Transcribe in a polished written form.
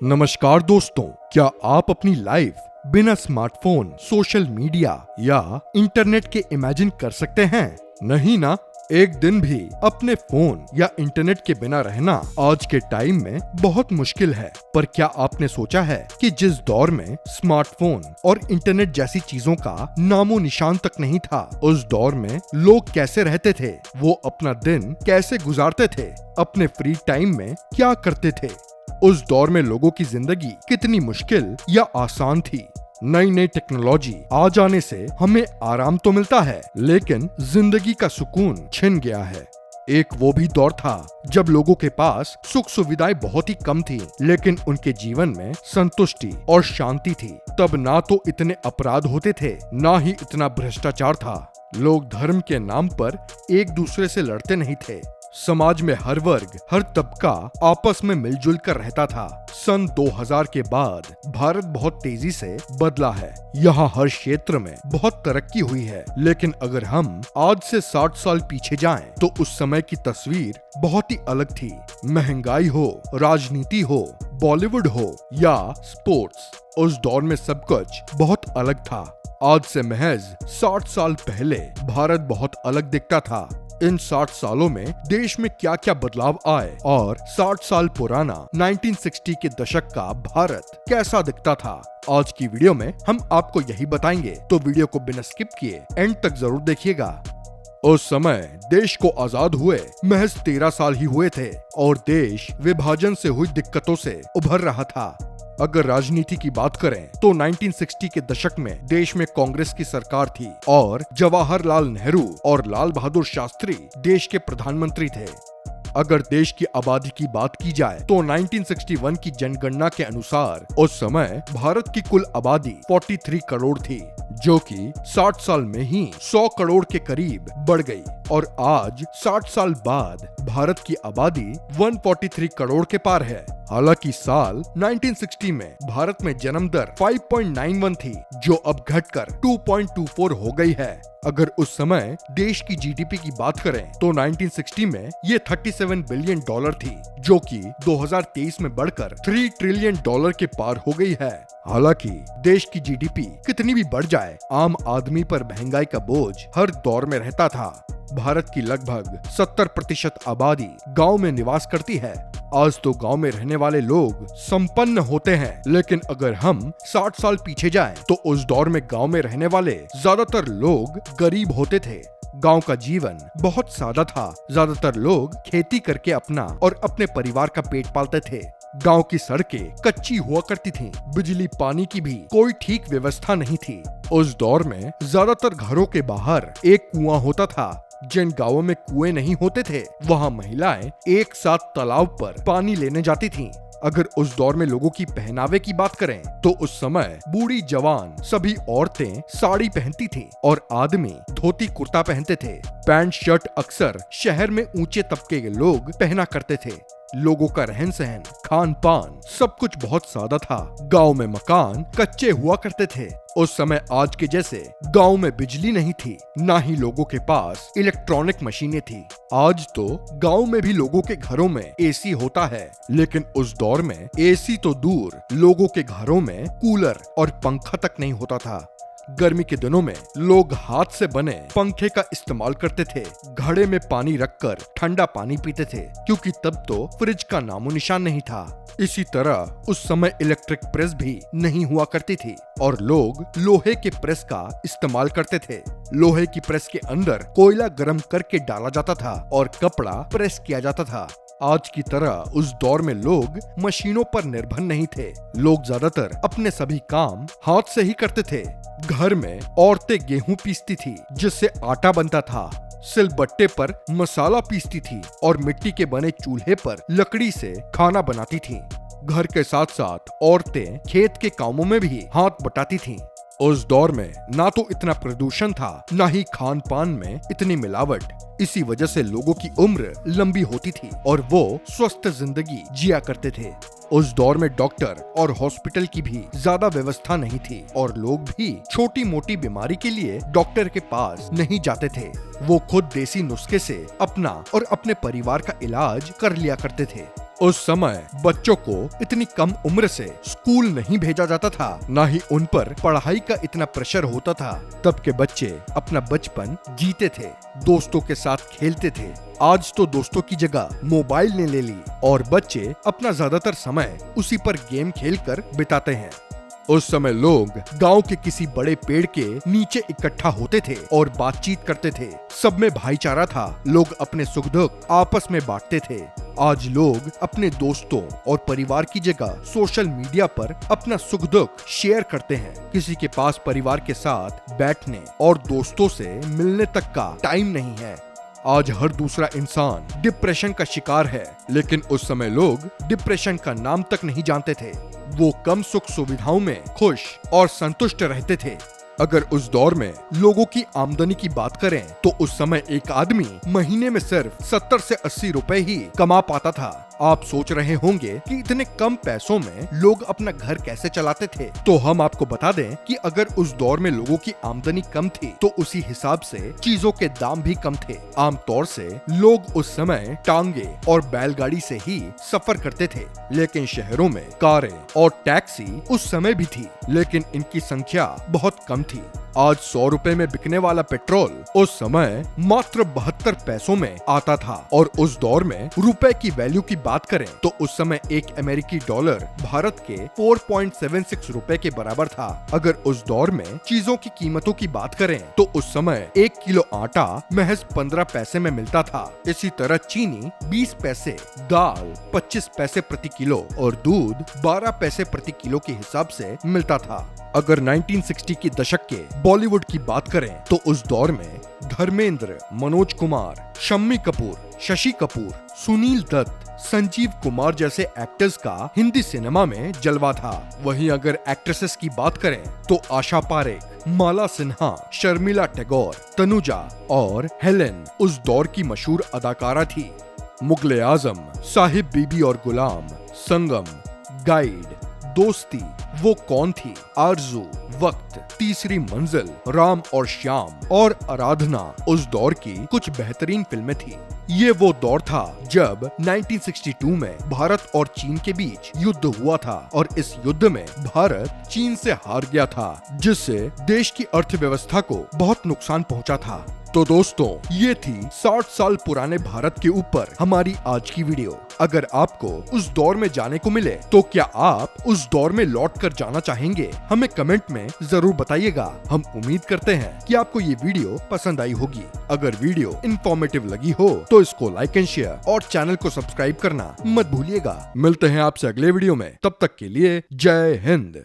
नमस्कार दोस्तों, क्या आप अपनी लाइफ बिना स्मार्टफोन, सोशल मीडिया या इंटरनेट के इमेजिन कर सकते हैं? नहीं ना। एक दिन भी अपने फोन या इंटरनेट के बिना रहना आज के टाइम में बहुत मुश्किल है। पर क्या आपने सोचा है कि जिस दौर में स्मार्टफोन और इंटरनेट जैसी चीजों का नामो निशान तक नहीं था, उस दौर में लोग कैसे रहते थे, वो अपना दिन कैसे गुजारते थे, अपने फ्री टाइम में क्या करते थे? उस दौर में लोगों की जिंदगी कितनी मुश्किल या आसान थी? नई नई टेक्नोलॉजी आ जाने से हमें आराम तो मिलता है, लेकिन जिंदगी का सुकून छिन गया है। एक वो भी दौर था जब लोगों के पास सुख सुविधाएं बहुत ही कम थी, लेकिन उनके जीवन में संतुष्टि और शांति थी। तब ना तो इतने अपराध होते थे, ना ही इतना भ्रष्टाचार था। लोग धर्म के नाम पर एक दूसरे से लड़ते नहीं थे। समाज में हर वर्ग, हर तबका आपस में मिलजुल कर रहता था। सन 2000 के बाद भारत बहुत तेजी से बदला है। यहाँ हर क्षेत्र में बहुत तरक्की हुई है, लेकिन अगर हम आज से 60 साल पीछे जाएं, तो उस समय की तस्वीर बहुत ही अलग थी। महंगाई हो, राजनीति हो, बॉलीवुड हो या स्पोर्ट्स, उस दौर में सब कुछ बहुत अलग था। आज से महज 60 साल पहले भारत बहुत अलग दिखता था। इन 60 सालों में देश में क्या क्या बदलाव आए और 60 साल पुराना 1960 के दशक का भारत कैसा दिखता था, आज की वीडियो में हम आपको यही बताएंगे। तो वीडियो को बिना स्किप किए एंड तक जरूर देखिएगा। उस समय देश को आजाद हुए महज 13 साल ही हुए थे और देश विभाजन से हुई दिक्कतों से उभर रहा था। अगर राजनीति की बात करें तो 1960 के दशक में देश में कांग्रेस की सरकार थी और जवाहरलाल नेहरू और लाल बहादुर शास्त्री देश के प्रधानमंत्री थे। अगर देश की आबादी की बात की जाए तो 1961 की जनगणना के अनुसार उस समय भारत की कुल आबादी 43 करोड़ थी, जो कि 60 साल में ही 100 करोड़ के करीब बढ़ गई और आज 60 साल बाद भारत की आबादी 143 करोड़ के पार है। हालांकि साल 1960 में भारत में जन्म दर 5.91 थी, जो अब घटकर 2.24 हो गई है। अगर उस समय देश की जीडीपी की बात करें तो 1960 में ये 37 बिलियन डॉलर थी, जो कि 2023 में बढ़कर 3 ट्रिलियन डॉलर के पार हो गई है। हालांकि देश की जीडीपी कितनी भी बढ़ जाए, आम आदमी पर महंगाई का बोझ हर दौर में रहता था। भारत की लगभग 70% आबादी गांव में निवास करती है। आज तो गांव में रहने वाले लोग संपन्न होते हैं, लेकिन अगर हम 60 साल पीछे जाएं, तो उस दौर में गांव में रहने वाले ज्यादातर लोग गरीब होते थे। गांव का जीवन बहुत सादा था। ज्यादातर लोग खेती करके अपना और अपने परिवार का पेट पालते थे। गांव की सड़कें कच्ची हुआ करती थीं। बिजली पानी की भी कोई ठीक व्यवस्था नहीं थी। उस दौर में ज्यादातर घरों के बाहर एक कुआं होता था। जिन गांवों में कुएं नहीं होते थे, वहां महिलाएं एक साथ तालाब पर पानी लेने जाती थीं। अगर उस दौर में लोगों की पहनावे की बात करें तो उस समय बूढ़ी जवान सभी औरतें साड़ी पहनती थीं और आदमी धोती कुर्ता पहनते थे। पैंट शर्ट अक्सर शहर में ऊंचे तबके के लोग पहना करते थे। लोगों का रहन सहन, खान पान सब कुछ बहुत सादा था। गांव में मकान कच्चे हुआ करते थे। उस समय आज के जैसे गांव में बिजली नहीं थी, ना ही लोगों के पास इलेक्ट्रॉनिक मशीनें थी। आज तो गांव में भी लोगों के घरों में एसी होता है, लेकिन उस दौर में एसी तो दूर, लोगों के घरों में कूलर और पंखा तक नहीं होता था। गर्मी के दिनों में लोग हाथ से बने पंखे का इस्तेमाल करते थे। घड़े में पानी रखकर ठंडा पानी पीते थे, क्योंकि तब तो फ्रिज का नामो निशान नहीं था। इसी तरह उस समय इलेक्ट्रिक प्रेस भी नहीं हुआ करती थी और लोग लोहे के प्रेस का इस्तेमाल करते थे। लोहे की प्रेस के अंदर कोयला गर्म करके डाला जाता था और कपड़ा प्रेस किया जाता था। आज की तरह उस दौर में लोग मशीनों पर निर्भर नहीं थे। लोग ज्यादातर अपने सभी काम हाथ से ही करते थे। घर में औरतें गेहूं पीसती थी, जिससे आटा बनता था। सिलबट्टे पर मसाला पीसती थी और मिट्टी के बने चूल्हे पर लकड़ी से खाना बनाती थी। घर के साथ साथ औरतें खेत के कामों में भी हाथ बटाती थीं। उस दौर में ना तो इतना प्रदूषण था, ना ही खान पान में इतनी मिलावट। इसी वजह से लोगों की उम्र लंबी होती थी और वो स्वस्थ जिंदगी जिया करते थे। उस दौर में डॉक्टर और हॉस्पिटल की भी ज्यादा व्यवस्था नहीं थी और लोग भी छोटी मोटी बीमारी के लिए डॉक्टर के पास नहीं जाते थे। वो खुद देसी नुस्खे से अपना और अपने परिवार का इलाज कर लिया करते थे। उस समय बच्चों को इतनी कम उम्र से स्कूल नहीं भेजा जाता था, ना ही उन पर पढ़ाई का इतना प्रेशर होता था। तब के बच्चे अपना बचपन जीते थे, दोस्तों के साथ खेलते थे। आज तो दोस्तों की जगह मोबाइल ने ले ली और बच्चे अपना ज्यादातर समय उसी पर गेम खेलकर बिताते हैं। उस समय लोग गांव के किसी बड़े पेड़ के नीचे इकट्ठा होते थे और बातचीत करते थे। सब में भाईचारा था, लोग अपने सुख दुख आपस में बांटते थे। आज लोग अपने दोस्तों और परिवार की जगह सोशल मीडिया पर अपना सुख दुख शेयर करते हैं। किसी के पास परिवार के साथ बैठने और दोस्तों से मिलने तक का टाइम नहीं है। आज हर दूसरा इंसान डिप्रेशन का शिकार है, लेकिन उस समय लोग डिप्रेशन का नाम तक नहीं जानते थे। वो कम सुख सुविधाओं में खुश और संतुष्ट रहते थे। अगर उस दौर में लोगों की आमदनी की बात करें तो उस समय एक आदमी महीने में सिर्फ 70 से 80 रुपए ही कमा पाता था। आप सोच रहे होंगे कि इतने कम पैसों में लोग अपना घर कैसे चलाते थे, तो हम आपको बता दें कि अगर उस दौर में लोगों की आमदनी कम थी तो उसी हिसाब से चीजों के दाम भी कम थे। आमतौर से लोग उस समय टांगे और बैलगाड़ी से ही सफर करते थे, लेकिन शहरों में कारें और टैक्सी उस समय भी थी, लेकिन इनकी संख्या बहुत कम थी। आज 100 रुपए में बिकने वाला पेट्रोल उस समय मात्र 72 पैसों में आता था। और उस दौर में रुपए की वैल्यू की बात करें तो उस समय एक अमेरिकी डॉलर भारत के 4.76 रुपए के बराबर था। अगर उस दौर में चीजों की कीमतों की बात करें तो उस समय 1 किलो आटा महज 15 पैसे में मिलता था। इसी तरह चीनी 20 पैसे, दाल 25 पैसे प्रति किलो और दूध 12 पैसे प्रति किलो के हिसाब से मिलता था। अगर 1960 के दशक के बॉलीवुड की बात करें तो उस दौर में धर्मेंद्र, मनोज कुमार, शम्मी कपूर, शशि कपूर, सुनील दत्त, संजीव कुमार जैसे एक्टर्स का हिंदी सिनेमा में जलवा था। वहीं अगर एक्ट्रेसेस की बात करें तो आशा पारेख, माला सिन्हा, शर्मिला टैगोर, तनुजा और हेलेन उस दौर की मशहूर अदाकारा थी। मुगले आजम, साहिब बीबी और गुलाम, संगम, गाइड, दोस्ती, वो कौन थी, आरजू, वक्त, तीसरी मंजिल, राम और श्याम और आराधना उस दौर की कुछ बेहतरीन फिल्में थी। ये वो दौर था जब 1962 में भारत और चीन के बीच युद्ध हुआ था और इस युद्ध में भारत चीन से हार गया था, जिससे देश की अर्थव्यवस्था को बहुत नुकसान पहुंचा था। तो दोस्तों, ये थी 60 साल पुराने भारत के ऊपर हमारी आज की वीडियो। अगर आपको उस दौर में जाने को मिले तो क्या आप उस दौर में लौट कर जाना चाहेंगे? हमें कमेंट में जरूर बताइएगा। हम उम्मीद करते हैं कि आपको ये वीडियो पसंद आई होगी। अगर वीडियो इन्फॉर्मेटिव लगी हो तो इसको लाइक एंड शेयर और चैनल को सब्सक्राइब करना मत भूलिएगा। मिलते हैं आपसे अगले वीडियो में, तब तक के लिए जय हिंद।